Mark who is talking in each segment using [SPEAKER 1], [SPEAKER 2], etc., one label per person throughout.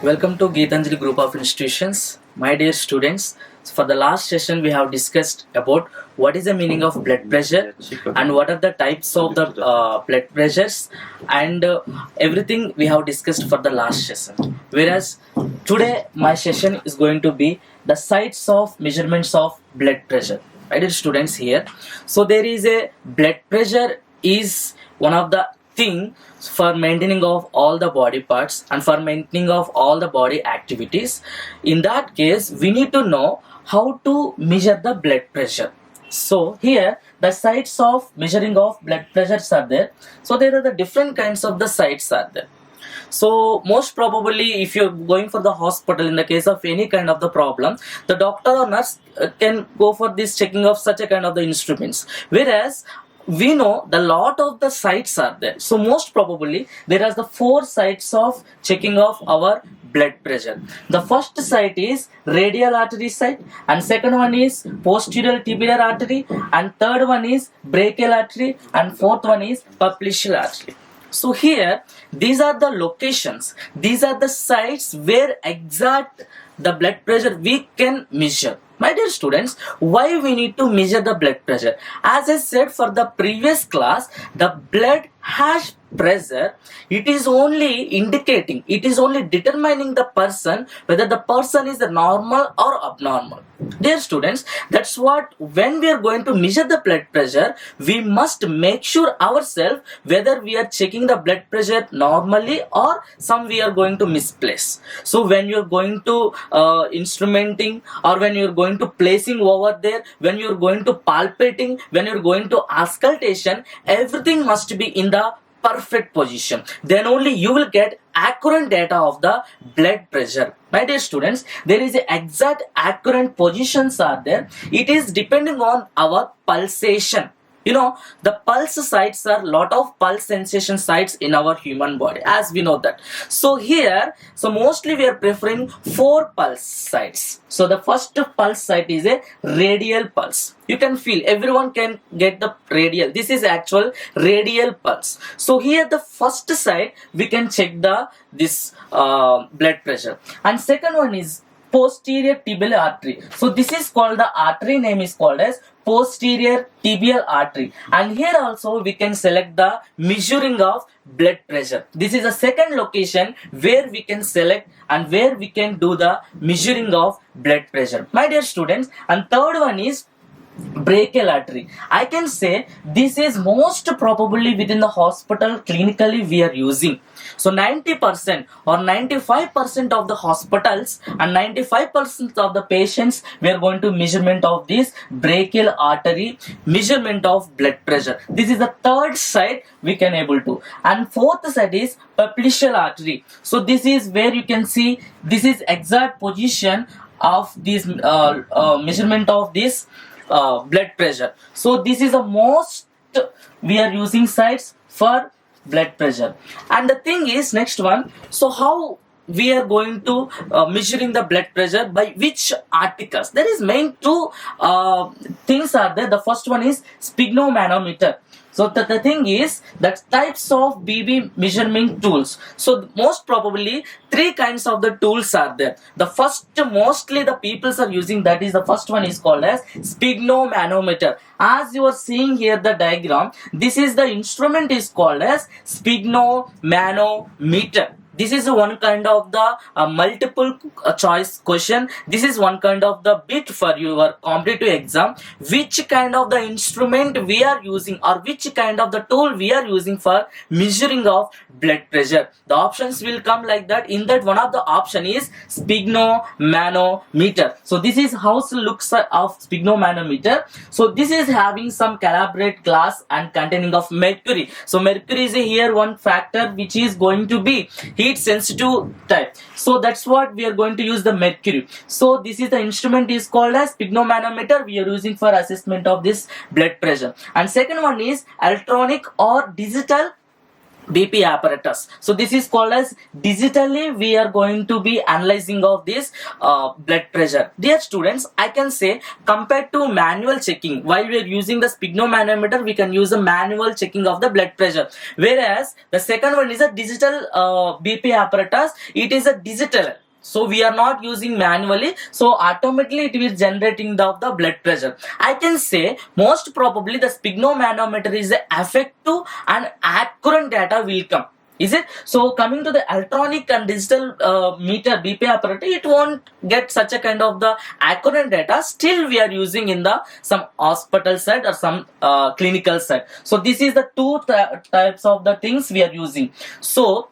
[SPEAKER 1] Welcome to Geetanjali Group of Institutions. My dear students, for the last session we have discussed about what is the meaning of blood pressure and what are the types of the blood pressures and everything we have discussed for the last session. Whereas today my session is going to be the sites of measurements of blood pressure. My dear students here. So there is a blood pressure is one of the thing for maintaining of all the body parts and for maintaining of all the body activities. In that case we need to know how to measure the blood pressure. So here the sites of measuring of blood pressures are there. So there are the different kinds of the sites are there. So most probably if you're going for the hospital in the case of any kind of the problem, the doctor or nurse can go for this checking of such a kind of the instruments, whereas we know the lot of the sites are there. So most probably there are the 4 sites of checking of our blood pressure. The first site is radial artery site, and second one is posterior tibial artery, and third one is brachial artery, and fourth one is brachial artery. So here these are the locations, these are the sites where exact the blood pressure we can measure. My dear students, why we need to measure the blood pressure? As I said for the previous class, the blood has pressure, it is only indicating, it is only determining the person whether the person is normal or abnormal. Dear students, that's what when we are going to measure the blood pressure, we must make sure ourselves whether we are checking the blood pressure normally or some we are going to misplace. So when you are going to instrumenting, or when you are going to placing over there, when you are going to palpating, when you are going to auscultation, everything must be in the perfect position. Then only you will get accurate data of the blood pressure. My dear students, there is a exact accurate positions are there. It is depending on our pulsation. You know, the pulse sites are lot of pulse sensation sites in our human body, as we know that. So here, so mostly we are preferring 4 pulse sites. So the first pulse site is a radial pulse. You can feel, everyone can get the radial. This is actual radial pulse. So here the first site we can check the this blood pressure, and second one is posterior tibial artery. So this is called, the artery name is called as posterior tibial artery, and here also we can select the measuring of blood pressure. This is a second location where we can select and where we can do the measuring of blood pressure, my dear students. And third one is brachial artery. I can say this is most probably within the hospital clinically we are using. So 90% or 95% of the hospitals and 95% of the patients we are going to measurement of this brachial artery, measurement of blood pressure. This is the third site we can able to. And fourth site is brachial artery. So this is where you can see this is exact position of this measurement of this blood pressure. So this is the most we are using sites for blood pressure. And the thing is, next one, so how we are going to measuring the blood pressure, by which articles? There is main 2 things are there. The first one is sphygmomanometer. So the thing is that types of BB measurement tools. So most probably 3 kinds of the tools are there. The first mostly the peoples are using, that is the first one is called as sphygmomanometer. As you are seeing here the diagram, this is the instrument is called as sphygmomanometer. This is one kind of the multiple choice question. This is one kind of the bit for your competitive exam. Which kind of the instrument we are using, or which kind of the tool we are using for measuring of blood pressure? The options will come like that. In that, one of the option is sphygmomanometer. So this is how it looks of sphygmomanometer. So this is having some calibrate glass and containing of mercury. So mercury is here one factor which is going to be heat sensitive type. So that's what we are going to use the mercury. So this is the instrument is called as sphygmomanometer we are using for assessment of this blood pressure. And second one is electronic or digital BP apparatus. So this is called as digitally we are going to be analyzing of this blood pressure. Dear students, I can say compared to manual checking, while we are using the sphygmomanometer, we can use a manual checking of the blood pressure. Whereas the second one is a digital BP apparatus. It is a digital. So we are not using manually, so automatically it will generating the blood pressure. I can say most probably the sphygmomanometer is effective and accurate data will come. Is it? So coming to the electronic and digital meter BP apparatus, it won't get such a kind of the accurate data. Still we are using in the some hospital side or some clinical side. So this is the two types of the things we are using. So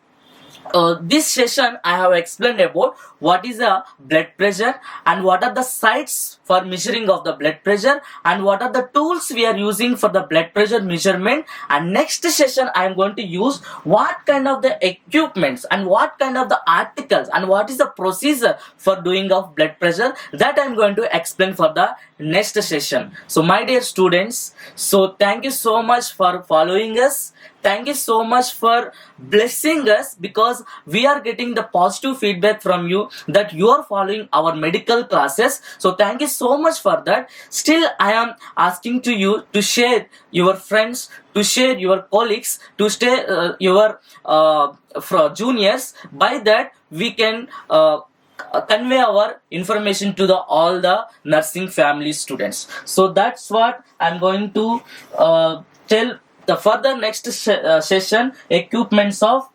[SPEAKER 1] this session I have explained about what is a blood pressure and what are the sites for measuring of the blood pressure and what are the tools we are using for the blood pressure measurement. And next session I am going to use what kind of the equipments and what kind of the articles and what is the procedure for doing of blood pressure, that I am going to explain for the next session. So my dear students, so thank you so much for following us. Thank you so much for blessing us, because we are getting the positive feedback from you that you are following our medical classes. So thank you so much for that. Still I am asking to you to share your friends, to share your colleagues, to share your juniors. By that we can convey our information to the all the nursing family students. So that's what I'm going to tell the further next session, equipments of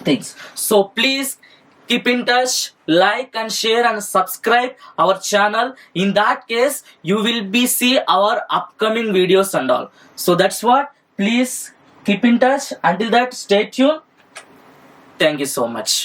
[SPEAKER 1] things. So please keep in touch, like and share and subscribe our channel. In that case you will be see our upcoming videos and all. So that's what, please keep in touch. Until that, stay tuned. Thank you so much.